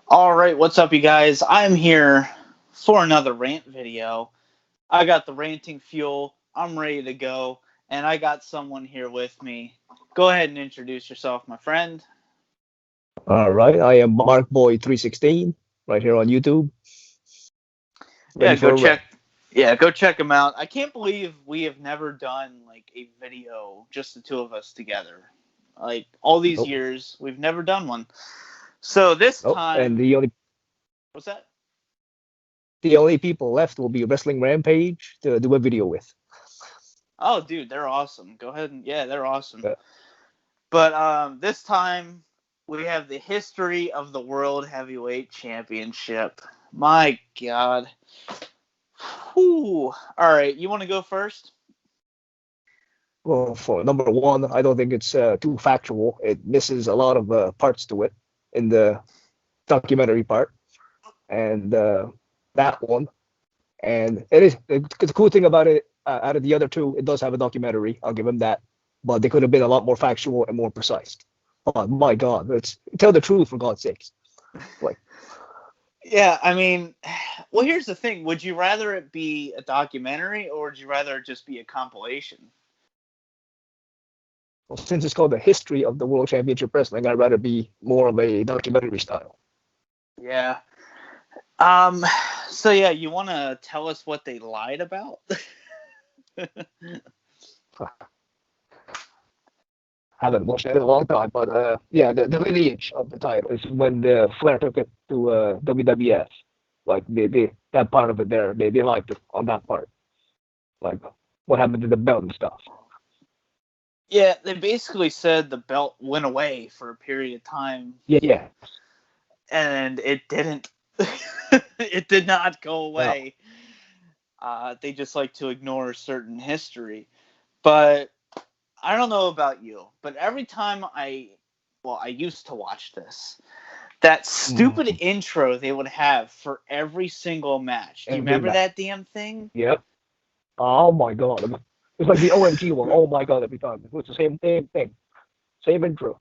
All right, what's up, you guys? I'm here for another rant video. I got the ranting fuel. I'm ready to go, and I got someone here with me. Go ahead and introduce yourself, my friend. All right, I am MarkBoy316 right here on YouTube. Yeah, Ready for a rant. Go check him out. I can't believe we have never done like a video just the two of us together. Like all these Nope, years, we've never done one. So this nope. And time, what's that? the only people left will be Wrestling Rampage to do a video with. Oh, dude, they're awesome. Go ahead and they're awesome. Uh, But this time we have the history of the World Heavyweight Championship. My God. Whew. All right, you want to go first? well, for number one, I don't think it's too factual. It misses a lot of parts to it in the documentary part, and that one. And it is the cool thing about it. Out of the other two, it does have a documentary. I'll give him that, but they could have been a lot more factual and more precise. Oh my God, let's tell the truth for God's sakes. Like, Yeah, I mean, well, here's the thing. Would you rather it be a documentary or would you rather it just be a compilation? well, since it's called the history of the World Championship Wrestling, I'd rather be more of a documentary style. Yeah. Um, so yeah, you want to tell us what they lied about? Haven't watched it in a long time, but yeah, the lineage of the title is when the Flair took it to WWF. Like maybe that part of it there, maybe I liked it on that part. Like what happened to the belt and stuff. Yeah, they basically said the belt went away for a period of time, Yeah, and it didn't. It did not go no, away. They just like to ignore certain history. But I don't know about you, but every time I used to watch this, that stupid mm, intro they would have for every single match. Do you every remember match. that damn thing? Yep. Oh my God, it's like the OMG one. Oh my God, every time it's the same thing, same intro.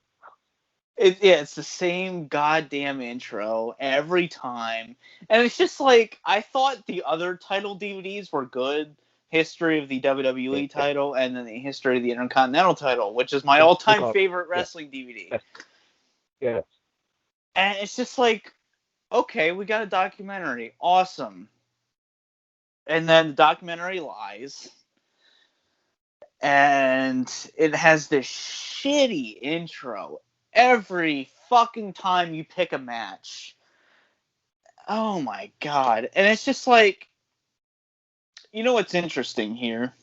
It's the same goddamn intro every time. And it's just like, I thought the other title DVDs were good. History of the WWE Yeah, title, and then the history of the Intercontinental title, which is my the all-time car. favorite Yeah, wrestling DVD. yeah, yeah. And it's just like, okay, we got a documentary. Awesome. And then the documentary lies. And it has this shitty intro every fucking time you pick a match. Oh my God. And it's just like, you know what's interesting here?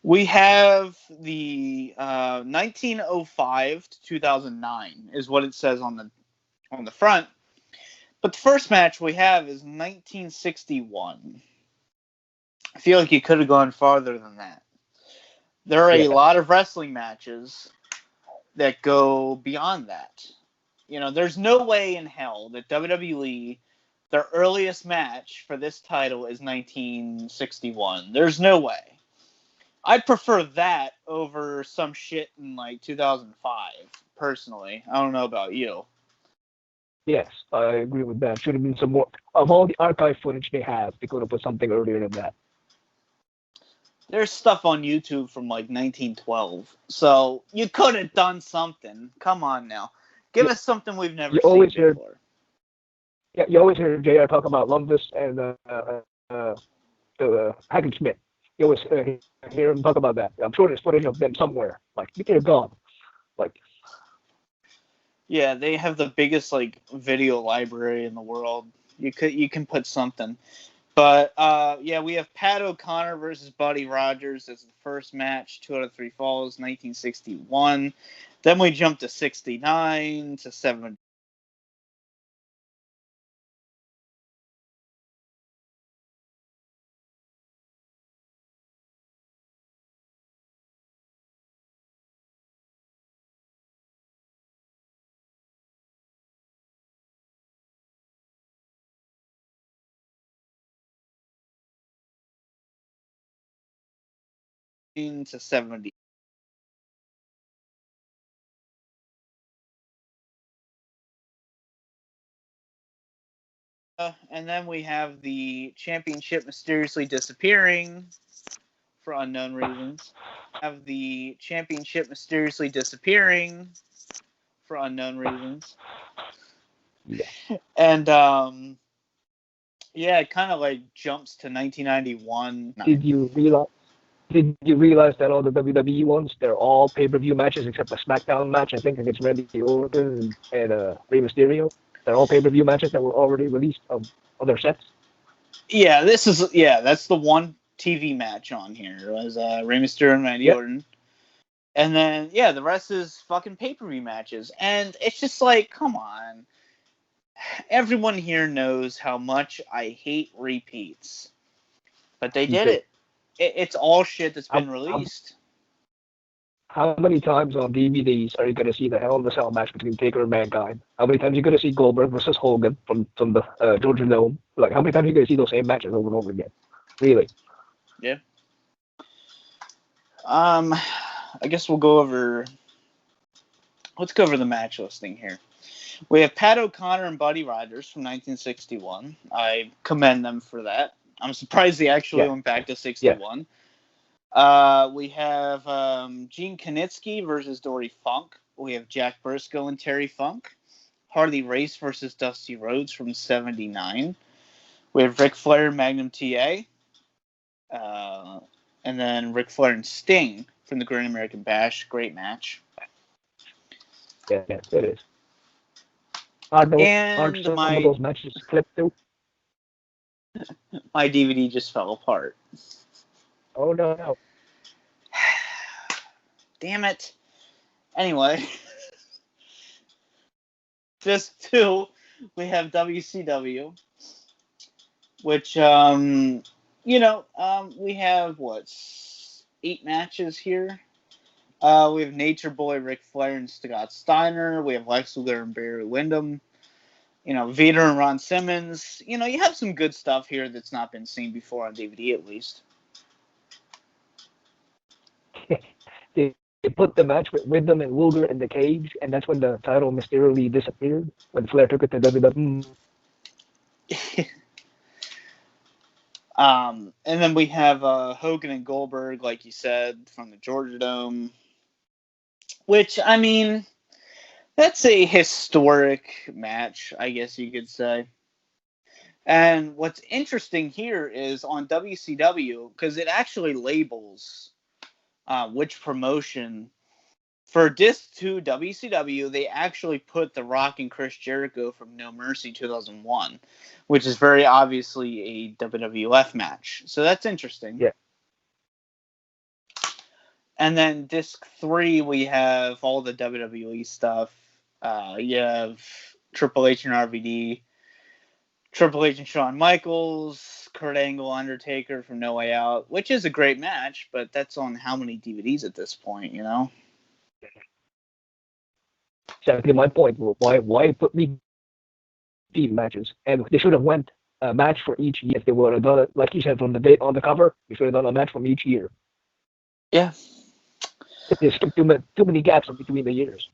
We have the 1905 to 2009 is what it says on the front. But the first match we have is 1961. I feel like you could have gone farther than that. There are a Yes. lot of wrestling matches that go beyond that. You know, there's no way in hell that WWE, their earliest match for this title is 1961. There's no way. I'd prefer that over some shit in like 2005, personally. I don't know about you. Yes, I agree with that. Should have been some more of all the archive footage they have. They could have put something earlier than that. There's stuff on YouTube from like 1912. So you could have done something. Come on now. Give You, us something we've never you seen always hear, before. yeah, you always hear JR talk about Lumbus and Hackett Smith. You always hear him talk about that. I'm sure there's footage of them somewhere. Like they're gone. Like Yeah, they have the biggest like video library in the world. You can put something. But yeah, we have Pat O'Connor versus Buddy Rogers as the first match, 2 out of 3 falls, 1961. Then we jump to 69 to 7 to 70. And then we have the championship mysteriously disappearing for unknown reasons. Have the championship mysteriously disappearing for unknown reasons. Yeah. And yeah, it kind of like jumps to 1991. Did you realize that all the WWE ones, they're all pay-per-view matches except the SmackDown match, I think, against Randy Orton and Rey Mysterio? They're all pay-per-view matches that were already released on other sets. Yeah, that's the one TV match on here. It was Rey Mysterio and Randy Yep. Orton. And then, yeah, the rest is fucking pay-per-view matches. And it's just like, come on. Everyone here knows how much I hate repeats. But they Me did too. it. It's all shit that's been How, released. how many times on DVDs are you going to see the Hell in a Cell match between Taker and Mankind? How many times are you going to see Goldberg versus Hogan from the Georgia Dome? Like, how many times are you going to see those same matches over and over again? Really? Yeah. I guess we'll go over... Let's go over the match listing here. We have Pat O'Connor and Buddy Rogers from 1961. I commend them for that. I'm surprised they actually went back to 61. We have Gene Knitsky versus Dory Funk. We have Jack Briscoe and Terry Funk. Harley Race versus Dusty Rhodes from 79. We have Ric Flair and Magnum TA. And then Ric Flair and Sting from the Great American Bash. Great match. Yeah, it is. Aren't And some of those matches clipped too? my DVD just fell apart. Oh, no. Damn it. Anyway. Disc 2, we have WCW. Which, we have, 8 matches here? We have Nature Boy, Ric Flair, and Scott Steiner. We have Lex Luger and Barry Windham. Vader and Ron Simmons. You have some good stuff here that's not been seen before on DVD, at least. They put the match with Windham and Luger in the cage, and that's when the title mysteriously disappeared, when Flair took it to WWE. And then we have Hogan and Goldberg, like you said, from the Georgia Dome. Which, I mean... That's a historic match, I guess you could say. And what's interesting here is on WCW, because it actually labels which promotion. For Disc 2 WCW, they actually put The Rock and Chris Jericho from No Mercy 2001, which is very obviously a WWF match. So that's interesting. Yeah. And then Disc 3, we have all the WWE stuff. You have Triple H and RVD, Triple H and Shawn Michaels, Kurt Angle, Undertaker from No Way Out, which is a great match, but that's on how many DVDs at this point, Exactly my point. Why put me matches? And they should have went a match for each year. If they would have done it, like you said, from the date on the cover, they should have done a match from each year. Yeah. There's too many gaps in between the years.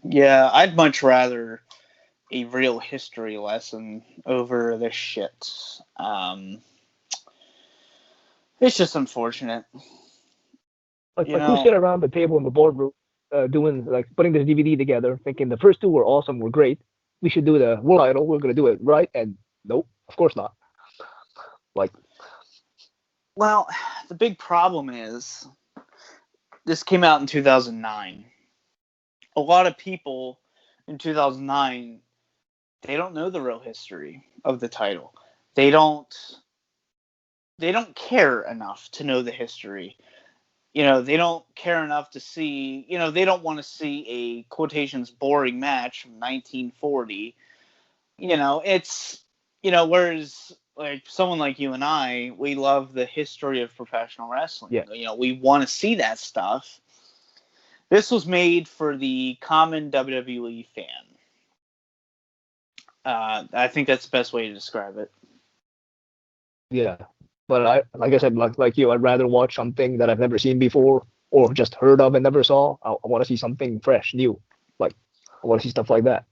Yeah, I'd much rather a real history lesson over this shit. It's just unfortunate. Like who sit around the table in the boardroom putting this DVD together, thinking the first 2 were awesome, were great. We should do the World Idol. We're going to do it right. And nope, of course not. Well, the big problem is this came out in 2009. A lot of people in 2009, they don't know the real history of the title. They don't care enough to know the history. They don't care enough to see, they don't want to see a quotations boring match from 1940. It's, whereas like someone like you and I, we love the history of professional wrestling. Yeah. We want to see that stuff. This was made for the common WWE fan. I think that's the best way to describe it. Yeah. But like I said, like you, I'd rather watch something that I've never seen before or just heard of and never saw. I want to see something fresh, new. Like I want to see stuff like that.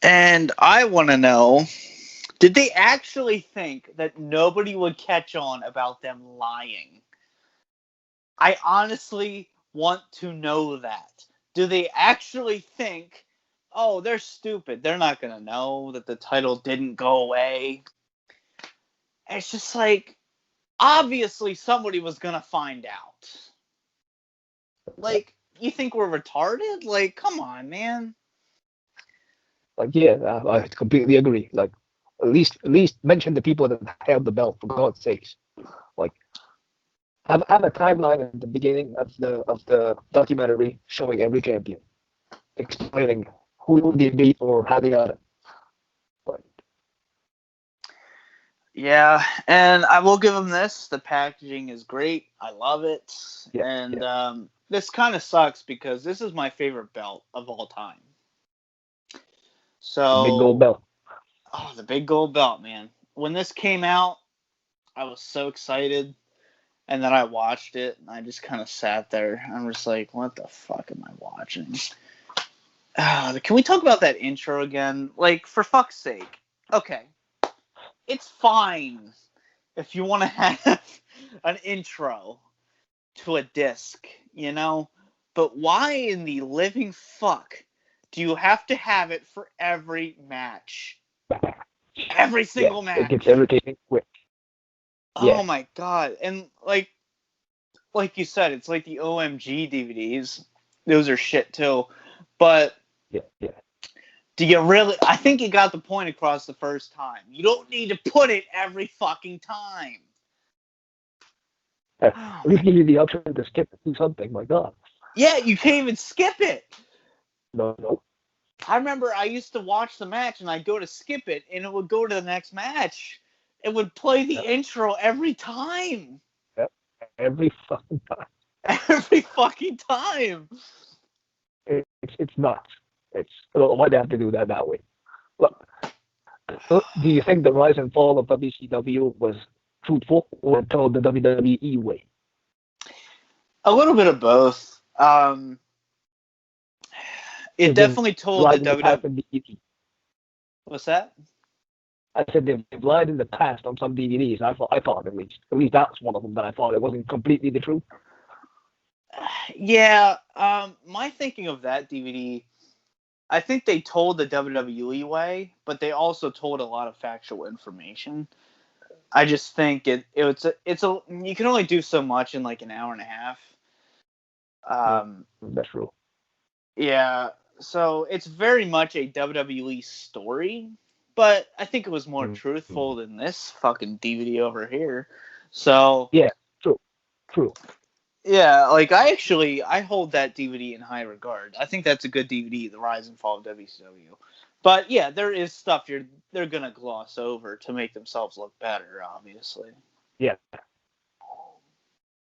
And I want to know, did they actually think that nobody would catch on about them lying? I honestly want to know that. Do they actually think, oh, they're stupid. They're not going to know that the title didn't go away? It's just like, obviously somebody was going to find out. Like, you think we're retarded? Like, come on, man. Like yeah, I completely agree. Like at least mention the people that held the belt for God's sakes. Like have a timeline at the beginning of the documentary showing every champion, explaining who they beat or how they got it. But Yeah, and I will give them this. The packaging is great. I love it. yeah, And yeah, this kind of sucks because this is my favorite belt of all time. the big gold So, belt. oh, the big gold belt, man. When this came out, I was so excited. And then I watched it, and I just kind of sat there. I'm just like, what the fuck am I watching? Can we talk about that intro again? Like, for fuck's sake. Okay. It's fine if you want to have an intro to a disc, you know? But why in the living fuck do you have to have it for every match? Every Yeah, single it gets match. irritating quick. Oh Yeah, my god. And like you said, it's like the OMG DVDs. Those are shit too. But yeah, yeah. do you really? I think you got the point across the first time. You don't need to put it every fucking time. At Oh least my. give you the option to skip it, do something. My God, Yeah, you can't even skip it. no, no. I remember I used to watch the match and I'd go to skip it and it would go to the next match. It would play the Yeah, intro every time. yeah. Every fucking time. Every fucking time. It's nuts. It's why they have to do that way. Look, do you think the rise and fall of WCW was truthful or told the WWE way? A little bit of both. It Because they've definitely told the lied in the WWE. past on DVD. What's that? I said they've lied in the past on some DVDs. I thought at least that's one of them that I thought it wasn't completely the truth. Yeah, my thinking of that DVD, I think they told the WWE way, but they also told a lot of factual information. I just think it's a you can only do so much in like an hour and a half. Mm, Um, that's true. yeah, so it's very much a WWE story, but I think it was more truthful Mm. than this fucking DVD over here. So Yeah, true, true. yeah, like I hold that DVD in high regard. I think that's a good DVD, The Rise and Fall of WCW. But yeah, there is stuff they're gonna gloss over to make themselves look better, obviously. Yeah.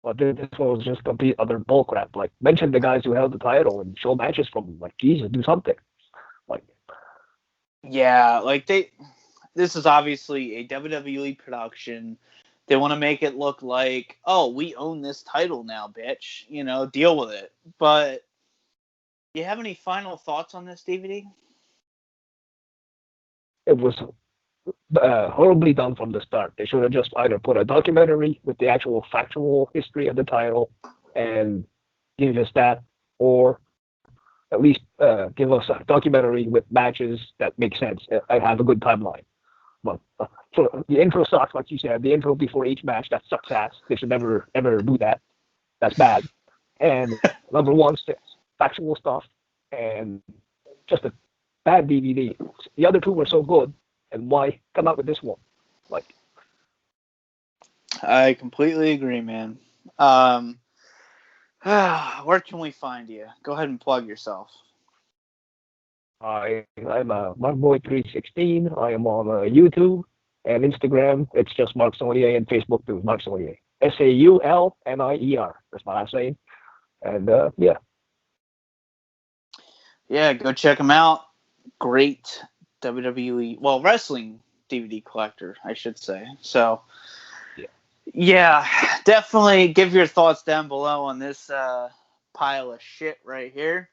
But this one was just complete other bullcrap. Like, mention the guys who held the title and show matches from them. Like, Jesus, do something. Like, Yeah, this is obviously a WWE production. They want to make it look like, oh, we own this title now, bitch. You know, deal with it. But you have any final thoughts on this DVD? it was horribly done from the start. They should have just either put a documentary with the actual factual history of the title and give us that, or at least give us a documentary with matches that make sense and have a good timeline. But so the intro sucks, like you said. The intro before each match that sucks ass. They should never ever do that. That's bad. And number one, factual stuff and just a bad DVD. The other two were so good, and why come out with this one? Like, I completely agree, man. Um, where can we find you? Go ahead and plug yourself. I'm MarkBoy316. I am on YouTube and Instagram. It's just Mark Saunier, and Facebook too, Mark Saunier. Saulnier. That's my last name. And yeah, Yeah, go check them out. Great WWE, well, wrestling DVD collector, I should say. So, Yeah. yeah, definitely give your thoughts down below on this pile of shit right here.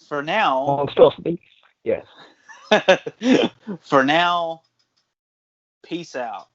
For now, Monstrosity. Yes. for now, peace out.